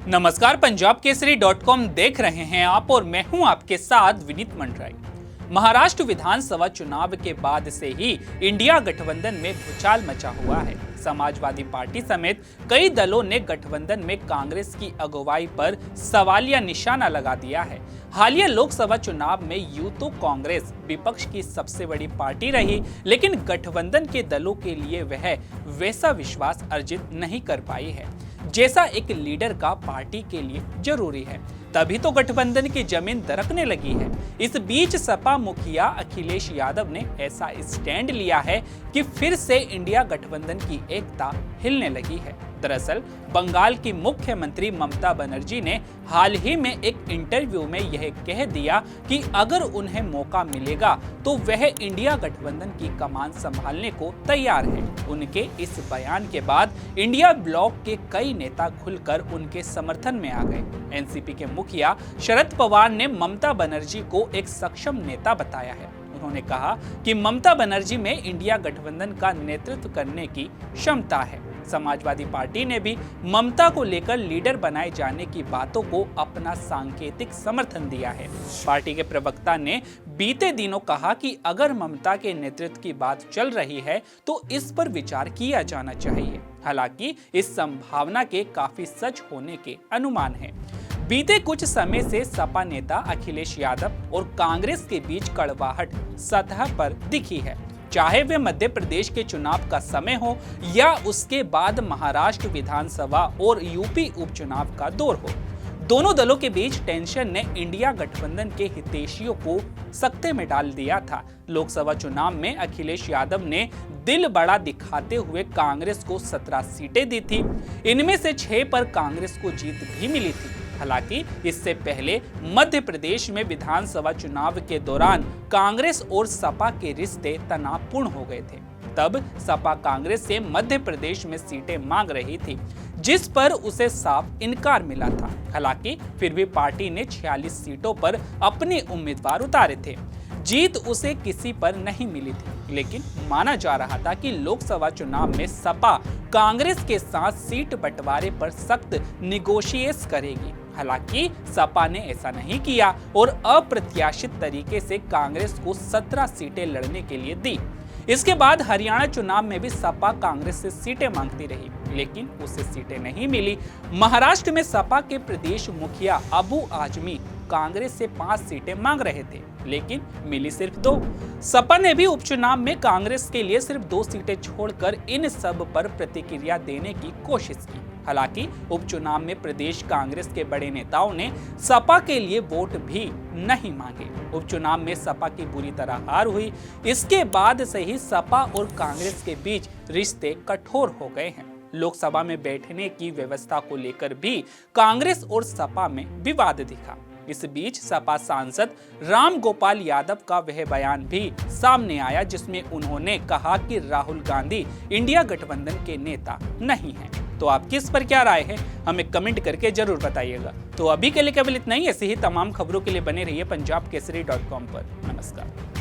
नमस्कार, पंजाब केसरी.com देख रहे हैं आप और मैं हूं आपके साथ विनीत मंडराई। महाराष्ट्र विधानसभा चुनाव के बाद से ही इंडिया गठबंधन में भूचाल मचा हुआ है। समाजवादी पार्टी समेत कई दलों ने गठबंधन में कांग्रेस की अगुवाई पर सवालिया निशाना लगा दिया है। हालिया लोकसभा चुनाव में यूं तो कांग्रेस विपक्ष की सबसे बड़ी पार्टी रही, लेकिन गठबंधन के दलों के लिए वह वैसा विश्वास अर्जित नहीं कर पाई है जैसा एक लीडर का पार्टी के लिए जरूरी है। तभी तो गठबंधन की जमीन दरकने लगी है। इस बीच सपा मुखिया अखिलेश यादव ने ऐसा स्टैंड लिया है कि फिर से इंडिया गठबंधन की एकता हिलने लगी है। दरअसल बंगाल की मुख्यमंत्री ममता बनर्जी ने हाल ही में एक इंटरव्यू में यह कह दिया कि अगर उन्हें मौका मिलेगा तो वह इंडिया गठबंधन की कमान संभालने को तैयार है। उनके इस बयान के बाद इंडिया ब्लॉक के कई नेता खुलकर उनके समर्थन में आ गए। एनसीपी के मुखिया शरद पवार ने ममता बनर्जी को एक सक्षम नेता बताया है। उन्होंने कहा कि ममता बनर्जी में इंडिया गठबंधन का नेतृत्व करने की क्षमता है। समाजवादी पार्टी ने भी ममता को लेकर लीडर बनाए जाने की बातों को अपना सांकेतिक समर्थन दिया है। पार्टी के प्रवक्ता ने बीते दिनों कहा कि अगर ममता के नेतृत्व की बात चल रही है तो इस पर विचार किया जाना चाहिए। हालांकि इस संभावना के काफी सच होने के अनुमान हैं। बीते कुछ समय से सपा नेता अखिलेश यादव और कांग्रेस के बीच कड़वाहट सतह पर दिखी है, चाहे वे मध्य प्रदेश के चुनाव का समय हो या उसके बाद महाराष्ट्र विधानसभा और यूपी उपचुनाव का दौर हो। दोनों दलों के बीच टेंशन ने इंडिया गठबंधन के हितैषियों को सकते में डाल दिया था। लोकसभा चुनाव में अखिलेश यादव ने दिल बड़ा दिखाते हुए कांग्रेस को 17 सीटें दी थी। इनमें से 6 पर कांग्रेस को जीत भी मिली थी। हालांकि इससे पहले मध्य प्रदेश में विधानसभा चुनाव के दौरान कांग्रेस और सपा के रिश्ते तनावपूर्ण हो गए थे। तब सपा कांग्रेस से मध्य प्रदेश में सीटें मांग रही थी, जिस पर उसे साफ इनकार मिला था। हालांकि फिर भी पार्टी ने 46 सीटों पर अपने उम्मीदवार उतारे थे। जीत उसे किसी पर नहीं मिली थी, लेकिन माना जा रहा था कि लोकसभा चुनाव में सपा कांग्रेस के साथ सीट बंटवारे पर सख्त निगोशिएट करेगी। हालांकि सपा ने ऐसा नहीं किया और अप्रत्याशित तरीके से कांग्रेस को 17 सीटें लड़ने के लिए दी। इसके बाद हरियाणा चुनाव में भी सपा कांग्रेस से सीटें मांगती रही, लेकिन उसे सीटें नहीं मिली। महाराष्ट्र में सपा के प्रदेश मुखिया अबू आजमी कांग्रेस से 5 सीटें मांग रहे थे, लेकिन मिली सिर्फ 2। सपा ने भी उपचुनाव में कांग्रेस के लिए सिर्फ 2 सीटें छोड़कर इन सब पर प्रतिक्रिया देने की कोशिश की। हालांकि उपचुनाव में प्रदेश कांग्रेस के बड़े नेताओं ने सपा के लिए वोट भी नहीं मांगे। उपचुनाव में सपा की बुरी तरह हार हुई। इसके बाद से ही सपा और कांग्रेस के बीच रिश्ते कठोर हो गए हैं। लोकसभा में बैठने की व्यवस्था को लेकर भी कांग्रेस और सपा में विवाद दिखा। इस बीच सपा सांसद राम गोपाल यादव का वह बयान भी सामने आया जिसमें उन्होंने कहा कि राहुल गांधी इंडिया गठबंधन के नेता नहीं हैं। तो आपकी इस पर क्या राय है, हमें कमेंट करके जरूर बताइएगा। तो अभी के लिए केवल इतना ही। ऐसी ही तमाम खबरों के लिए बने रहिए पंजाब केसरी.com पर। नमस्कार।